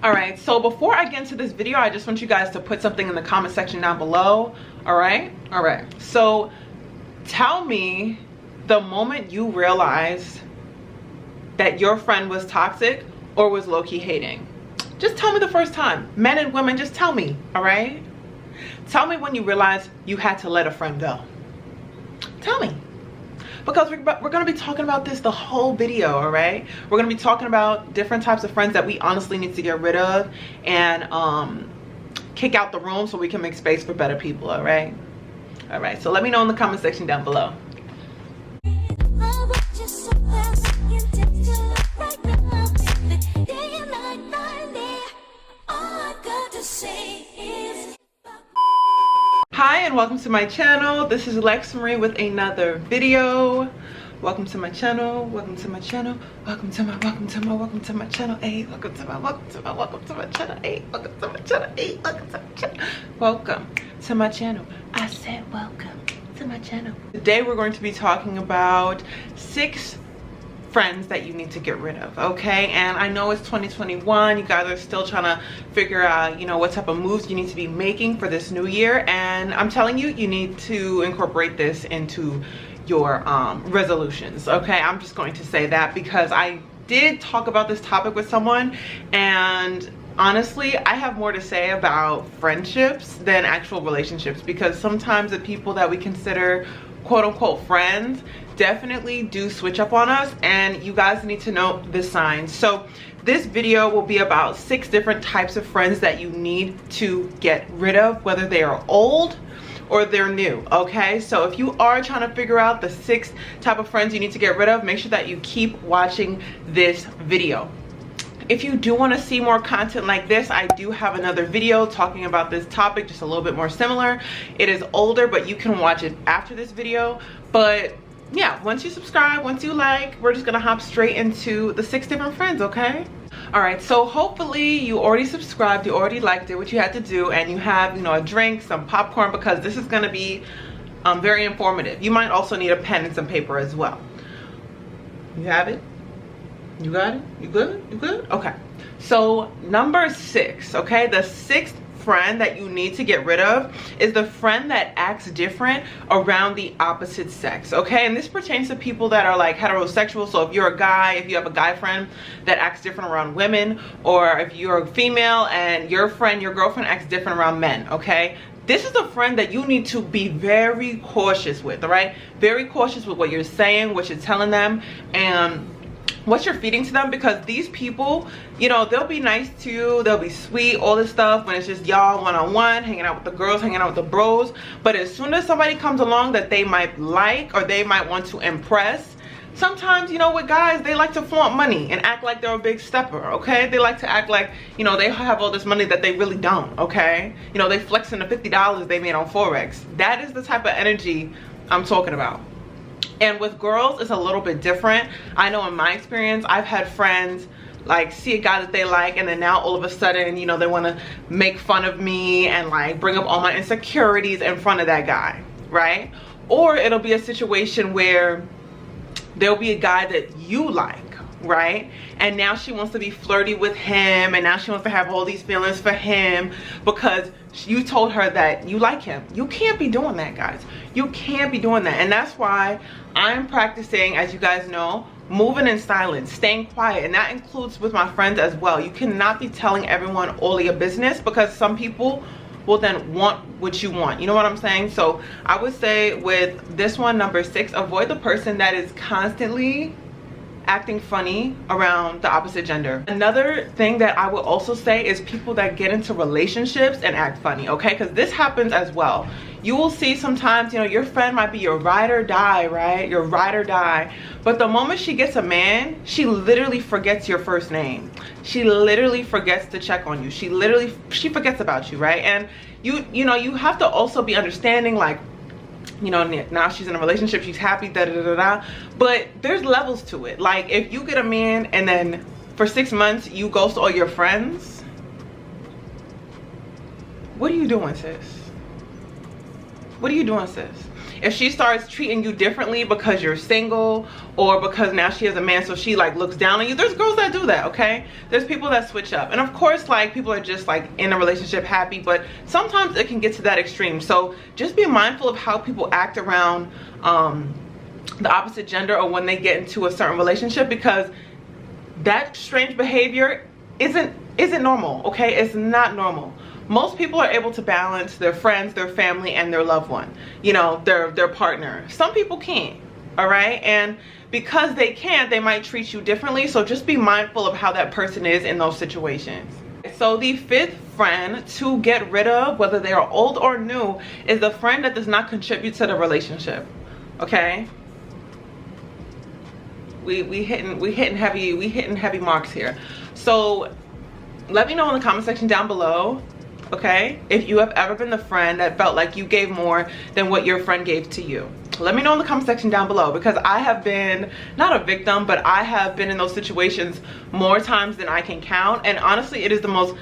All right, so before I get into this video, I just want you guys to put something in the comment section down below. All right, so tell me the moment you realized that your friend was toxic or was low-key hating. Just tell me the first time. Men and women, just tell me. All right, tell me when you realized you had to let a friend go. Tell me, because we're going to be talking about this the whole video. All right, we're going to be talking about different types of friends that we honestly need to get rid of and kick out the room so we can make space for better people. All right, so let me know in the comment section down below. Hi and welcome to my channel. This is Lexsa with another video. Welcome to my channel. Welcome to my channel. Welcome to my channel. Hey, welcome to my channel. Hey, welcome to my channel. Hey, welcome to my channel. Welcome to my channel. I said welcome to my channel. Today we're going to be talking about 6 friends that you need to get rid of. Okay, and I know it's 2021, you guys are still trying to figure out, you know, what type of moves you need to be making for this new year, and I'm telling you, you need to incorporate this into your resolutions. Okay, I'm just going to say that because I did talk about this topic with someone, and honestly I have more to say about friendships than actual relationships, because sometimes the people that we consider quote-unquote friends definitely do switch up on us, and you guys need to know the signs. So this video will be about 6 different types of friends that you need to get rid of, whether they are old or they're new. Okay, so if you are trying to figure out the 6 type of friends you need to get rid of, make sure that you keep watching this video. If you do want to see more content like this, I do have another video talking about this topic, just a little bit more similar. It is older, but you can watch it after this video. But yeah, once you subscribe, once you like, we're just gonna hop straight into the 6 different friends. Okay, all right, so hopefully you already subscribed, you already liked it, what you had to do, and you have, you know, a drink, some popcorn, because this is gonna be very informative. You might also need a pen and some paper as well. You have it? You got it? You good? You good? Okay, so number 6, okay, the 6th friend that you need to get rid of is the friend that acts different around the opposite sex. Okay, and this pertains to people that are like heterosexual. So if you're a guy, if you have a guy friend that acts different around women, or if you're a female and your girlfriend acts different around men. Okay, this is a friend that you need to be very cautious with. All right, very cautious with what you're saying, what you're telling them, and what you're feeding to them, because these people, you know, they'll be nice to you, they'll be sweet, all this stuff when it's just y'all one-on-one, hanging out with the girls, hanging out with the bros. But as soon as somebody comes along that they might like or they might want to impress, sometimes, you know, with guys, they like to flaunt money and act like they're a big stepper. Okay, they like to act like, you know, they have all this money that they really don't. Okay, you know, they flexing the $50 they made on Forex. That is the type of energy I'm talking about. And with girls, it's a little bit different. I know in my experience, I've had friends like see a guy that they like, and then now all of a sudden, you know, they want to make fun of me and like bring up all my insecurities in front of that guy, right? Or it'll be a situation where there'll be a guy that you like, right? And now she wants to be flirty with him, and now she wants to have all these feelings for him because you told her that you like him. You can't be doing that, guys. You can't be doing that. And that's why I'm practicing, as you guys know, moving in silence, staying quiet, and that includes with my friends as well. You cannot be telling everyone all your business, because some people will then want what you want. You know what I'm saying? So I would say with this one, number 6, avoid the person that is constantly acting funny around the opposite gender. Another thing that I would also say is people that get into relationships and act funny. Okay, because this happens as well. You will see sometimes, you know, your friend might be your ride or die, right? Your ride or die. But the moment she gets a man, she literally forgets your first name. She literally forgets to check on you. She forgets about you, right? And you know, you have to also be understanding, like, you know, now she's in a relationship, she's happy, da da da da, but there's levels to it. Like, if you get a man and then for 6 months you ghost all your friends, what are you doing, sis? What are you doing, sis? if she starts treating you differently because you're single, or because now she has a man, so she like looks down on you. There's girls that do that, okay? There's people that switch up, and of course, like, people are just like in a relationship happy, but sometimes it can get to that extreme. So just be mindful of how people act around the opposite gender, or when they get into a certain relationship, because that strange behavior isn't normal, okay? It's not normal. Most people are able to balance their friends, their family, and their loved one, you know, their partner. Some people can't, all right? And because they can't, they might treat you differently. So just be mindful of how that person is in those situations. So the fifth friend to get rid of, whether they are old or new, is the friend that does not contribute to the relationship, okay? We hitting heavy marks here. So let me know in the comment section down below, okay, if you have ever been the friend that felt like you gave more than what your friend gave to you. Let me know in the comment section down below, because I have been, not a victim, but I have been in those situations more times than I can count. And honestly, it is the most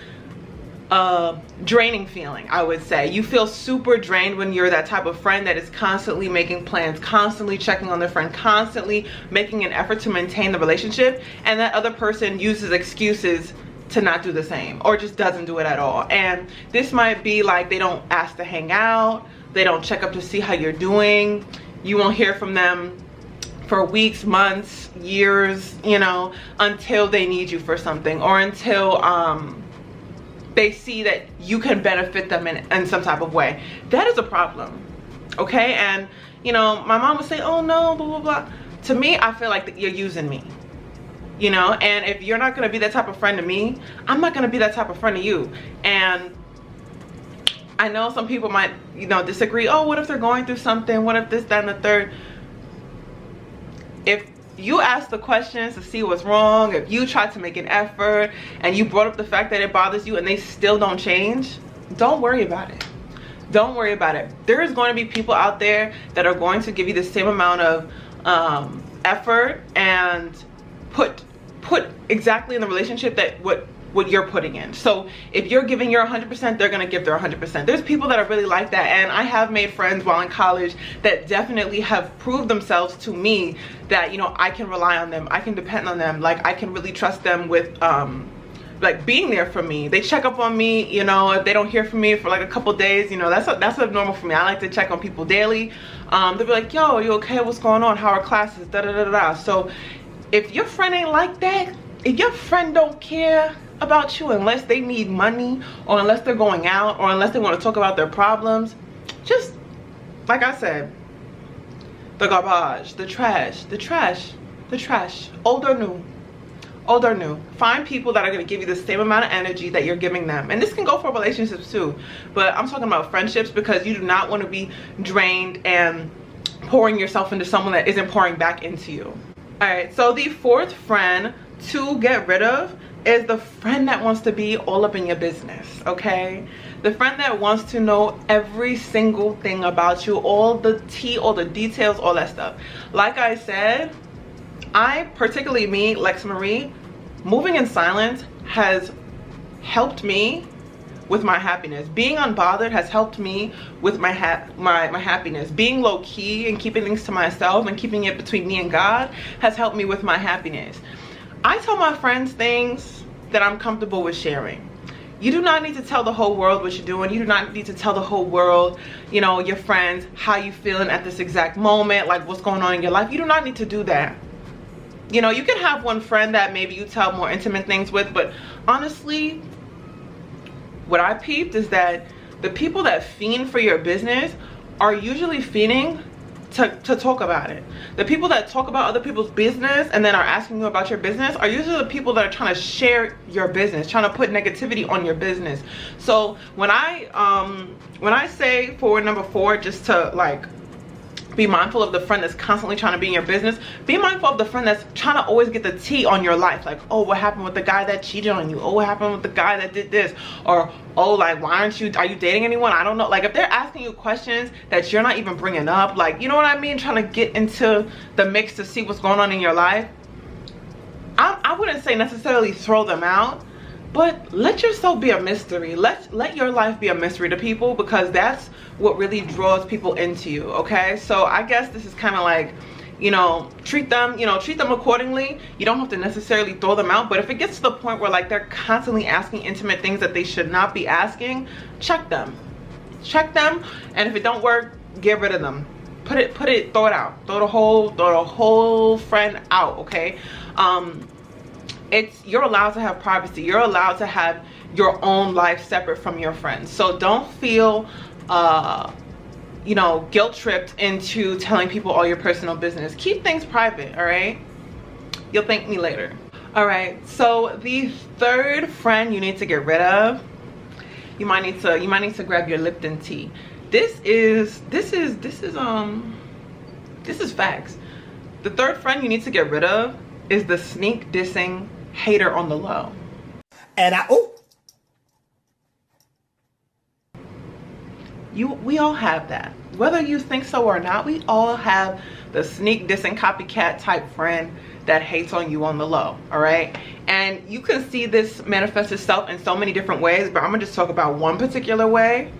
draining feeling, I would say. You feel super drained when you're that type of friend that is constantly making plans, constantly checking on their friend, constantly making an effort to maintain the relationship, and that other person uses excuses to not do the same, or just doesn't do it at all. And this might be like, they don't ask to hang out, they don't check up to see how you're doing, you won't hear from them for weeks, months, years, you know, until they need you for something, or until they see that you can benefit them in some type of way. That is a problem, okay? And you know, my mom would say, oh no, blah blah blah. To me, I feel like that you're using me, you know? And if you're not gonna be that type of friend to me, I'm not gonna be that type of friend to you. And I know some people might, you know, disagree. Oh, what if they're going through something? What if this, that, and the third? If you ask the questions to see what's wrong, if you try to make an effort and you brought up the fact that it bothers you and they still don't change, don't worry about it. Don't worry about it. There is going to be people out there that are going to give you the same amount of effort and put exactly in the relationship that what you're putting in. So if you're giving your 100%, they're gonna give their 100%. There's people that are really like that, and I have made friends while in college that definitely have proved themselves to me that, you know, I can rely on them, I can depend on them, like I can really trust them with like being there for me. They check up on me, you know, if they don't hear from me for like a couple days, you know, that's normal for me. I like to check on people daily. They'll be like, yo, are you okay? What's going on? How are classes? Da da da da. So if your friend ain't like that, if your friend don't care about you unless they need money, or unless they're going out, or unless they want to talk about their problems, just like I said, the garbage, the trash, old or new. Find people that are going to give you the same amount of energy that you're giving them. And this can go for relationships too, but I'm talking about friendships, because you do not want to be drained and pouring yourself into someone that isn't pouring back into you. All right, so the fourth friend to get rid of is the friend that wants to be all up in your business, okay? The friend that wants to know every single thing about you, all the tea, all the details, all that stuff. Like I said, particularly me, Lex Marie, moving in silence has helped me with my happiness. Being unbothered has helped me with my happiness. Being low-key and keeping things to myself and keeping it between me and God has helped me with my happiness. I tell my friends things that I'm comfortable with sharing. You do not need to tell the whole world what you're doing. You do not need to tell the whole world, you know, your friends, how you feeling at this exact moment, like what's going on in your life. You do not need to do that. You know, you can have one friend that maybe you tell more intimate things with, but honestly, what I peeped is that the people that fiend for your business are usually fiending to talk about it. The people that talk about other people's business and then are asking you about your business are usually the people that are trying to share your business, trying to put negativity on your business. So when I say for number 4, just to like be mindful of the friend that's constantly trying to be in your business, be mindful of the friend that's trying to always get the tea on your life. Like, oh, what happened with the guy that cheated on you? Oh, what happened with the guy that did this? Or, oh, like, are you dating anyone? I don't know. Like, if they're asking you questions that you're not even bringing up, like, you know what I mean? Trying to get into the mix to see what's going on in your life. I wouldn't say necessarily throw them out, but let yourself be a mystery. Let your life be a mystery to people, because that's what really draws people into you. Okay, so I guess this is kind of like, you know, treat them accordingly. You don't have to necessarily throw them out, but if it gets to the point where like they're constantly asking intimate things that they should not be asking, check them, and if it don't work, get rid of them. Throw it out. Throw the whole friend out. Okay, you're allowed to have privacy. You're allowed to have your own life separate from your friends. So don't feel you know, guilt tripped into telling people all your personal business. Keep things private. All right, you'll thank me later. All right, so the third friend you need to get rid of, you might need to grab your Lipton tea. This is facts. The third friend you need to get rid of is the sneak dissing hater on the low. And we all have that. Whether you think so or not, we all have the sneak dissing copycat type friend that hates on you on the low. All right, and you can see this manifest itself in so many different ways, but I'm gonna just talk about one particular way.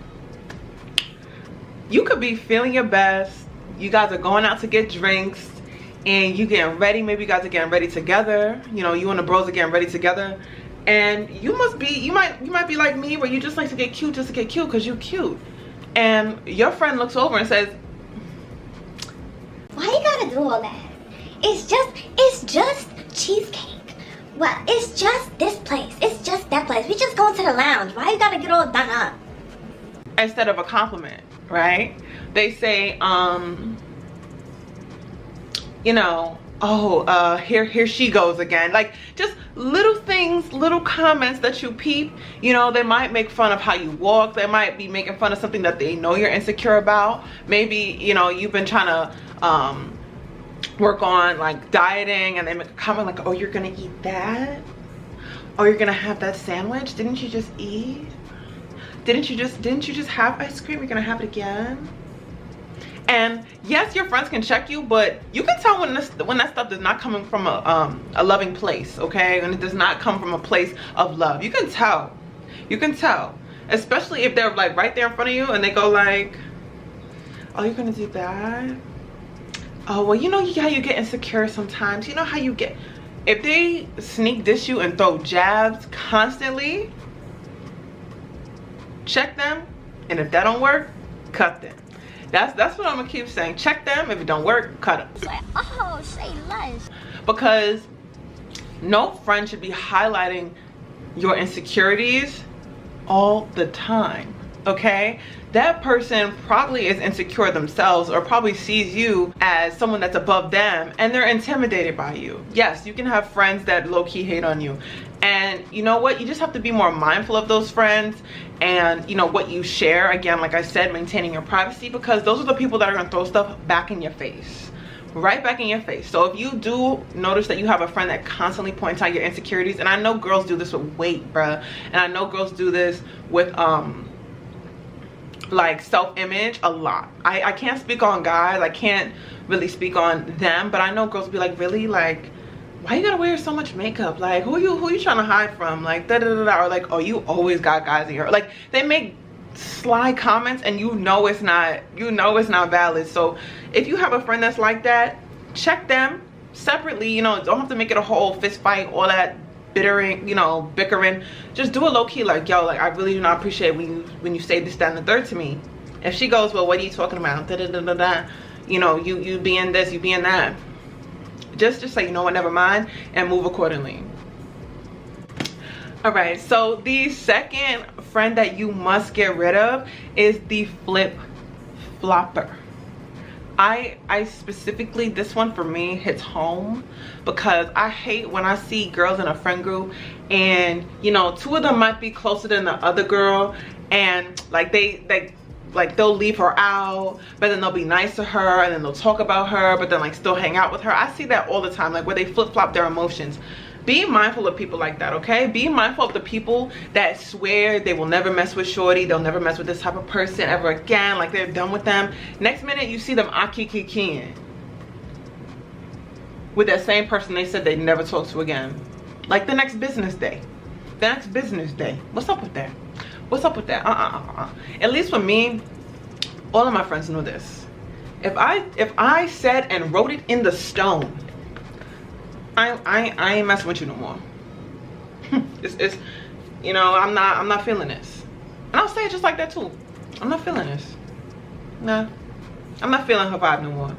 You could be feeling your best, you guys are going out to get drinks and you getting ready, maybe you guys are getting ready together, you know, you and the bros are getting ready together, and you might be like me, where you just like to get cute just to get cute because you're cute, and your friend looks over and says, why you gotta do all that? It's just cheesecake. Well, it's just this place, it's just that place, we just going to the lounge, why you gotta get all done up? Instead of a compliment, right? They say, you know, oh, here she goes again. Like, just little things, little comments that you peep. You know, they might make fun of how you walk. They might be making fun of something that they know you're insecure about. Maybe, you know, you've been trying to work on like dieting, and they make a comment like, oh, you're gonna eat that? Oh, you're gonna have that sandwich? Didn't you just eat? Didn't you just have ice cream? You're gonna have it again? And yes, your friends can check you, but you can tell when that stuff is not coming from a loving place, okay? And it does not come from a place of love. You can tell. You can tell. Especially if they're like right there in front of you and they go like, oh, you're gonna do that? Oh, well, you know how you get insecure sometimes. You know how you get, if they sneak diss you and throw jabs constantly, check them, and if that don't work, cut them. That's what I'm gonna keep saying. Check them. If it don't work, cut them. Like, oh, say less. Because no friend should be highlighting your insecurities all the time. Okay, that person probably is insecure themselves, or probably sees you as someone that's above them, and they're intimidated by you. Yes, you can have friends that low-key hate on you, and you know what, you just have to be more mindful of those friends, and you know what you share. Again, like I said, maintaining your privacy, because those are the people that are gonna throw stuff back in your face, right back in your face. So if you do notice that you have a friend that constantly points out your insecurities, and I know girls do this with weight, bruh, and I know girls do this with like self-image a lot. I can't speak on guys, I can't really speak on them, but I know girls be like, really, like, why you gotta wear so much makeup? Like, who you trying to hide from? Like, da da da da. Or like, oh, you always got guys in your, like, they make sly comments, and you know it's not valid. So if you have a friend that's like that, check them separately. You know, don't have to make it a whole fist fight, all that bickering, you know, bickering. Just do a low-key, like, yo, like, I really do not appreciate when you say this, that, and the third to me. If she goes, well, what are you talking about? Da da da da da. You know, you being this, you being that. Just say, you know what, never mind, and move accordingly. All right, so the second friend that you must get rid of is the flip flopper. I specifically, this one for me hits home, because I hate when I see girls in a friend group, and you know, two of them might be closer than the other girl, and like they'll leave her out, but then they'll be nice to her, and then they'll talk about her, but then like still hang out with her. I see that all the time, like where they flip-flop their emotions. Be mindful of people like that, okay? Be mindful of the people that swear they will never mess with shorty, they'll never mess with this type of person ever again, like they're done with them. Next minute you see them akikikiing with that same person they said they'd never talk to again, like the next business day. the next business day. What's up with that? What's up with that? At least for me, all of my friends know this. If I said and wrote it in the stone, I ain't messing with you no more. it's you know, I'm not feeling this. And I'll say it just like that too. I'm not feeling this. Nah, I'm not feeling her vibe no more.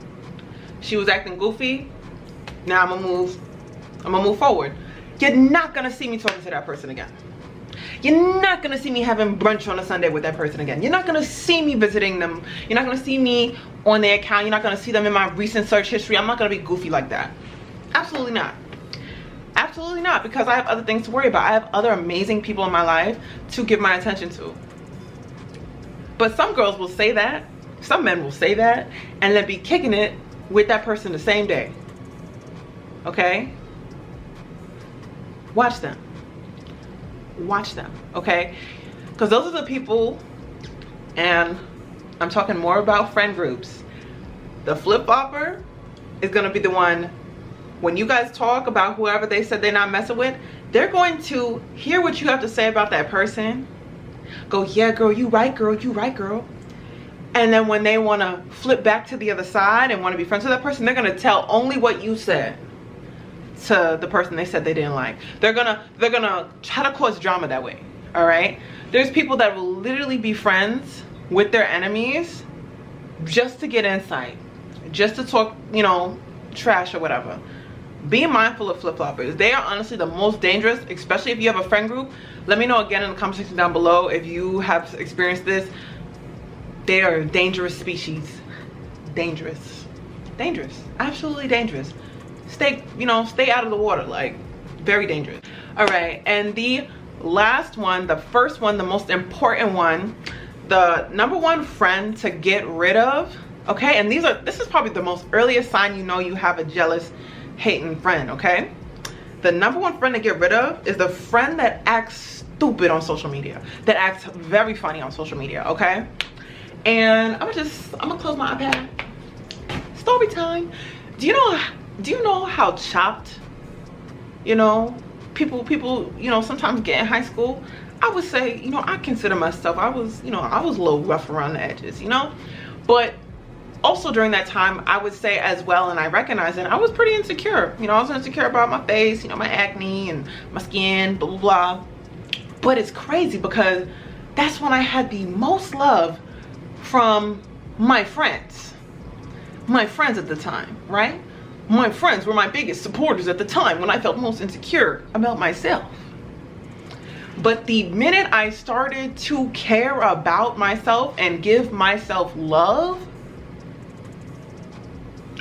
She was acting goofy. Now I'm gonna move forward. You're not gonna see me talking to that person again. You're not gonna see me having brunch on a Sunday with that person again. You're not gonna see me visiting them. You're not gonna see me on their account. You're not gonna see them in my recent search history. I'm not gonna be goofy like that. Absolutely not. Absolutely not, because I have other things to worry about. I have other amazing people in my life to give my attention to. But some girls will say that, some men will say that, and then be kicking it with that person the same day. Okay? Watch them. Watch them, okay? Because those are the people, and I'm talking more about friend groups. The flip-flopper is gonna be the one, when you guys talk about whoever they said they're not messing with, they're going to hear what you have to say about that person, go, yeah girl, you right girl, you right girl. And then when they want to flip back to the other side and want to be friends with that person, they're going to tell only what you said to the person they said they didn't like. They're gonna try to cause drama that way. All right, there's people that will literally be friends with their enemies just to get insight, just to talk, you know, trash or whatever. Be mindful of flip-floppers. They are honestly the most dangerous, especially if you have a friend group. Let me know again in the comment section down below if you have experienced this. They are a dangerous species. Dangerous. Dangerous. Absolutely dangerous. Stay, you know, stay out of the water. Like, very dangerous. All right, and the last one, the first one, the most important one, the number one friend to get rid of, okay? And this is probably the most earliest sign you know you have a jealous, hating friend, okay? The number one friend to get rid of is the friend that acts stupid on social media, that acts very funny on social media, okay? And I'm gonna close my iPad. Story time. Do you know how chopped, you know, people, you know, sometimes get in high school? I would say, you know, I consider myself, I was a little rough around the edges, you know? But also during that time, I would say as well, and I recognize it, I was pretty insecure. You know, I was insecure about my face, you know, my acne and my skin, blah, blah, blah. But it's crazy because that's when I had the most love from my friends. My friends at the time, right? My friends were my biggest supporters at the time when I felt most insecure about myself. But the minute I started to care about myself and give myself love,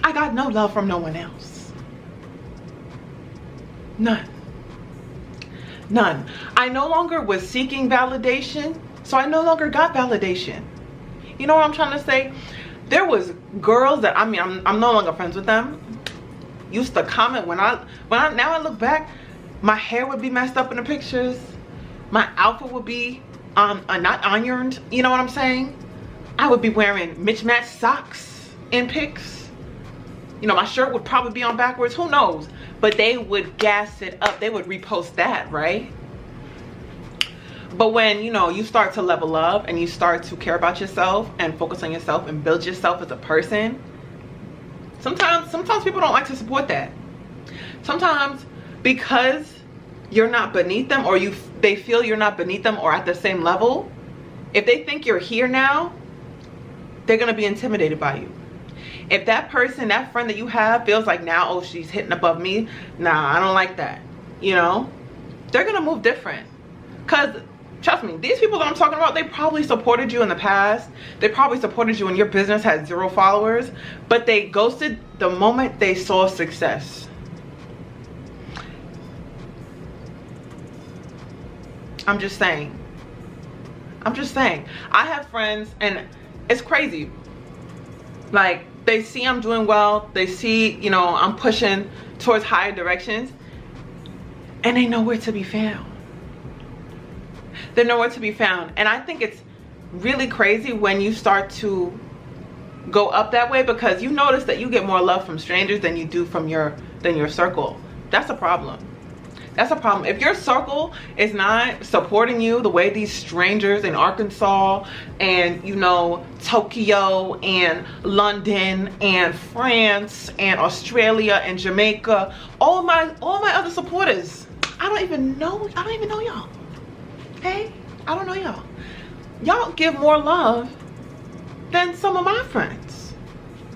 I got no love from no one else. None. None. I no longer was seeking validation, so I no longer got validation. You know what I'm trying to say? There was girls that, I mean, I'm no longer friends with them, used to comment when I now I look back, my hair would be messed up in the pictures, my outfit would be not ironed, you know what I'm saying? I would be wearing mismatched socks in pics. You know, my shirt would probably be on backwards, who knows? But they would gas it up, they would repost that, right? But when, you know, you start to level up and you start to care about yourself and focus on yourself and build yourself as a person, sometimes people don't like to support that. Sometimes because you're not beneath them, or they feel you're not beneath them or at the same level, if they think you're here now, they're gonna be intimidated by you. If that person, that friend that you have feels like now, oh, she's hitting above me, nah, I don't like that, you know, they're gonna move different. Because trust me, these people that I'm talking about, they probably supported you in the past. They probably supported you when your business had 0 followers, but they ghosted the moment they saw success. I'm just saying. I have friends, and it's crazy. Like, they see I'm doing well. They see, you know, I'm pushing towards higher directions, and they know where to be found. They're nowhere to be found. And I think it's really crazy when you start to go up that way, because you notice that you get more love from strangers than you do from your circle. That's a problem. That's a problem. If your circle is not supporting you the way these strangers in Arkansas and, you know, Tokyo and London and France and Australia and Jamaica, all my other supporters, I don't even know y'all. Okay? I don't know y'all. Y'all give more love than some of my friends.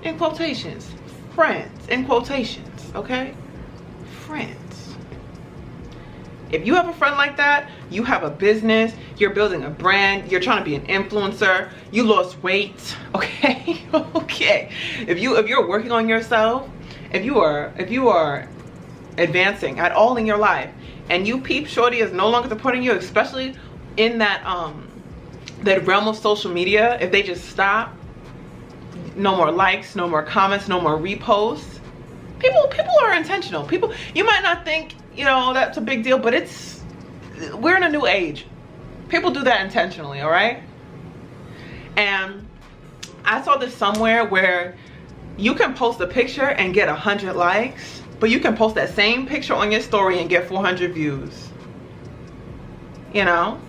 In quotations. Friends. In quotations. Okay? Friends. If you have a friend like that, you have a business, you're building a brand, you're trying to be an influencer, you lost weight, okay? Okay. If you're working on yourself, if you are advancing at all in your life, and you peep shorty is no longer supporting you, especially in that that realm of social media, if they just stop, no more likes, no more comments, no more reposts. People are intentional. People, you might not think, you know, that's a big deal, but we're in a new age. People do that intentionally, all right? And I saw this somewhere where you can post a picture and get 100 likes, but you can post that same picture on your story and get 400 views. You know?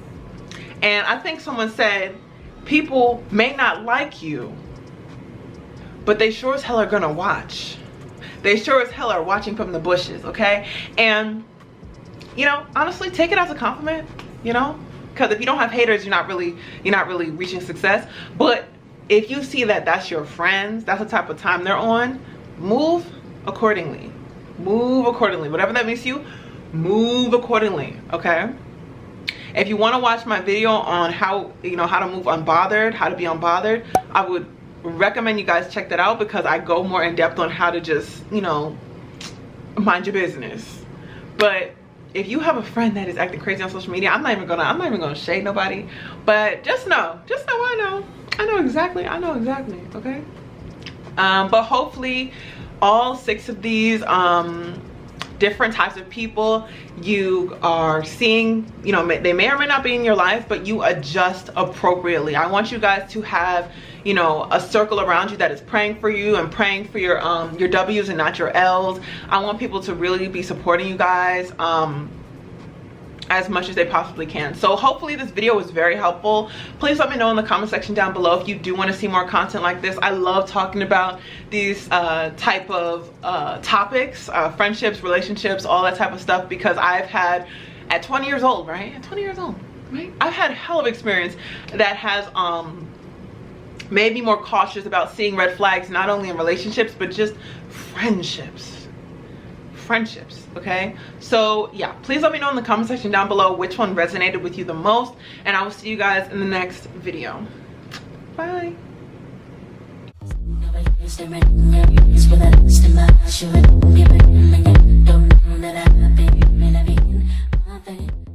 And I think someone said, people may not like you, but they sure as hell are gonna watch. They sure as hell are watching from the bushes, okay? And, you know, honestly, take it as a compliment, you know? Because if you don't have haters, you're not really reaching success. But if you see that that's your friends, that's the type of time they're on, move accordingly. Move accordingly. Whatever that means to you, move accordingly, okay? If you want to watch my video on how, you know, how to move unbothered, how to be unbothered, I would recommend you guys check that out, because I go more in depth on how to just, you know, mind your business. But if you have a friend that is acting crazy on social media, I'm not even gonna shade nobody, but just know I know exactly, okay? But hopefully all 6 of these different types of people you are seeing, you know, they may or may not be in your life, but you adjust appropriately. I want you guys to have, you know, a circle around you that is praying for you and praying for your W's and not your L's. I want people to really be supporting you guys as much as they possibly can. So hopefully this video was very helpful. Please let me know in the comment section down below if you do want to see more content like this. I love talking about these type of topics, friendships, relationships, all that type of stuff, because I've had, at 20 years old, right? At 20 years old, right? I've had a hell of experience that has made me more cautious about seeing red flags, not only in relationships, but just friendships, okay? So yeah, please let me know in the comment section down below which one resonated with you the most, and I will see you guys in the next video. Bye. Don't know that I've been